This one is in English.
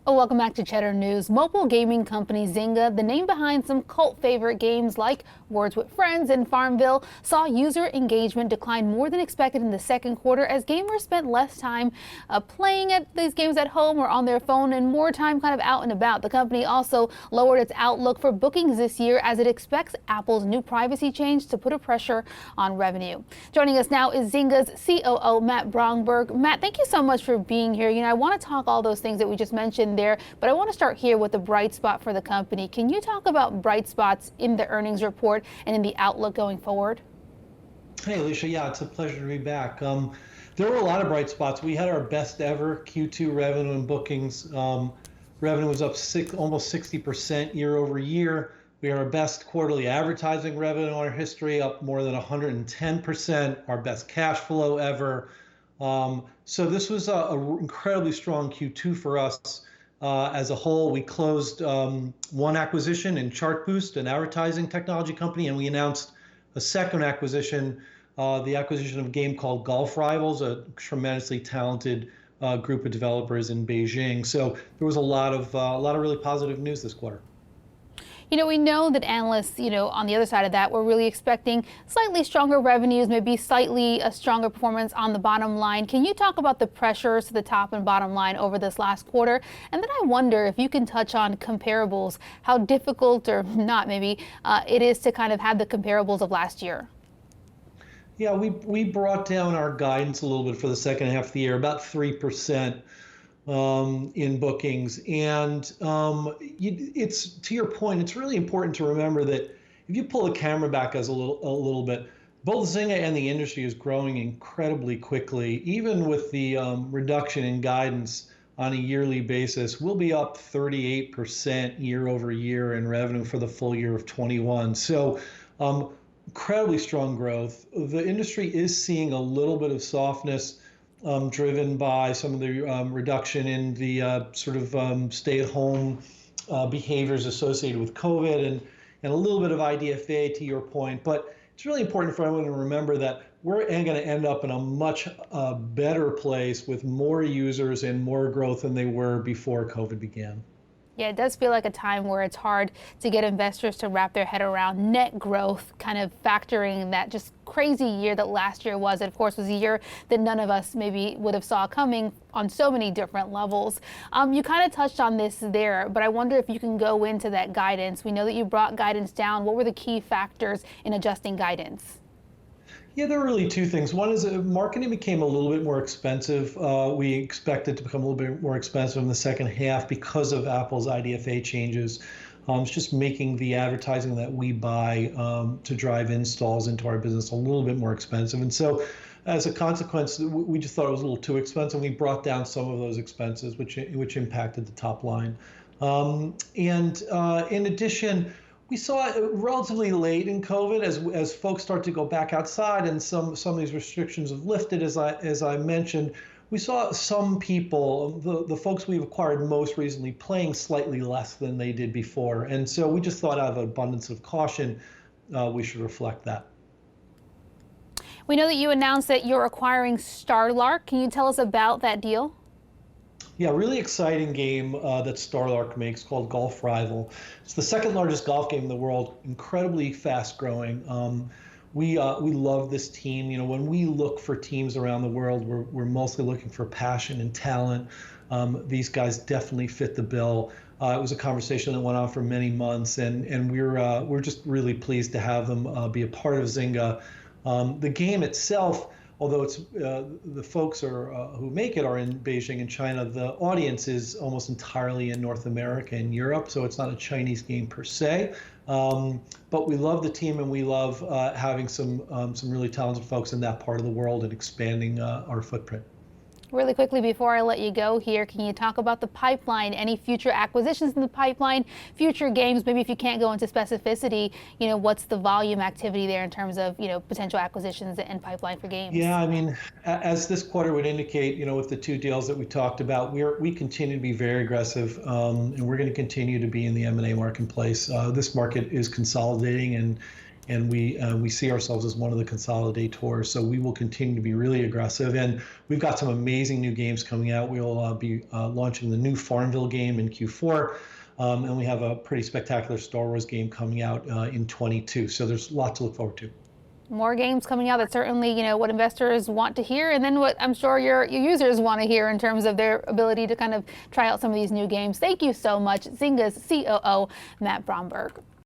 Oh, welcome back to Cheddar News. Mobile gaming company Zynga, the name behind some cult favorite games like Words with Friends and Farmville, saw user engagement decline more than expected in the second quarter as gamers spent less time playing at these games at home or on their phone and more time kind of out and about. The company also lowered its outlook for bookings this year as it expects Apple's new privacy change to put a pressure on revenue. Joining us now is Zynga's COO Matt Bromberg. Matt, thank you so much for being here. I want to talk all those things that we just mentioned there, but I want to start here with the bright spot for the company. Can you talk about bright spots in the earnings report and in the outlook going forward? Hey, Alicia. Yeah, it's a pleasure to be back. There were a lot of bright spots. We had our best ever Q2 revenue and bookings. Revenue was up almost 60% year over year. We had our best quarterly advertising revenue in our history, up more than 110%, our best cash flow ever. So this was an incredibly strong Q2 for us. As a whole, we closed one acquisition in Chartboost, an advertising technology company, and we announced a second acquisition, the acquisition of a game called Golf Rivals, a tremendously talented group of developers in Beijing. So there was a lot of really positive news this quarter. We know that analysts, on the other side of that, were really expecting slightly stronger revenues, maybe slightly a stronger performance on the bottom line. Can you talk about the pressures to the top and bottom line over this last quarter? And then I wonder if you can touch on comparables, how difficult or not maybe it is to kind of have the comparables of last year. Yeah, we brought down our guidance a little bit for the second half of the year, about 3%. In bookings. And it's, to your point, it's really important to remember that if you pull the camera back as a little bit, both Zynga and the industry is growing incredibly quickly. Even with the reduction in guidance on a yearly basis, we'll be up 38% year over year in revenue for the full year of 21. So incredibly strong growth. The industry is seeing a little bit of softness, driven by some of the reduction in the stay-at-home behaviors associated with COVID and a little bit of IDFA, to your point. But it's really important for everyone to remember that we're going to end up in a much better place with more users and more growth than they were before COVID began. Yeah, it does feel like a time where it's hard to get investors to wrap their head around net growth, kind of factoring that just crazy year that last year was. It, of course, was a year that none of us maybe would have saw coming on so many different levels. You kind of touched on this there, but I wonder if you can go into that guidance. We know that you brought guidance down. What were the key factors in adjusting guidance? Yeah, there are really two things. One is marketing became a little bit more expensive. We expect it to become a little bit more expensive in the second half because of Apple's IDFA changes. It's just making the advertising that we buy to drive installs into our business a little bit more expensive. And so as a consequence, we just thought it was a little too expensive. We brought down some of those expenses, which impacted the top line. In addition, we saw it relatively late in COVID as folks start to go back outside and some of these restrictions have lifted, as I mentioned. We saw some people, the folks we've acquired most recently, playing slightly less than they did before. And so we just thought out of an abundance of caution, we should reflect that. We know that you announced that you're acquiring Starlark. Can you tell us about that deal? Yeah, really exciting game that Starlark makes called Golf Rival. It's the second largest golf game in the world, incredibly fast growing. We love this team. When we look for teams around the world, we're mostly looking for passion and talent. These guys definitely fit the bill. It was a conversation that went on for many months, and we're just really pleased to have them be a part of Zynga. The game itself, although it's the folks who make it are in Beijing and China, the audience is almost entirely in North America and Europe, so it's not a Chinese game per se. But we love the team, and we love having some really talented folks in that part of the world and expanding our footprint. Really quickly before I let you go here, can you talk about the pipeline, any future acquisitions in the pipeline, future games? Maybe if you can't go into specificity, what's the volume activity there in terms of, potential acquisitions and pipeline for games? Yeah, I mean, as this quarter would indicate, with the two deals that we talked about, we continue to be very aggressive, and we're going to continue to be in the M&A marketplace. This market is consolidating, and and we see ourselves as one of the consolidators. So we will continue to be really aggressive, and we've got some amazing new games coming out. We'll be launching the new Farmville game in Q4. And we have a pretty spectacular Star Wars game coming out in 22. So there's a lot to look forward to. More games coming out. That's certainly, what investors want to hear, and then what I'm sure your users want to hear in terms of their ability to kind of try out some of these new games. Thank you so much, Zynga's COO Matt Bromberg.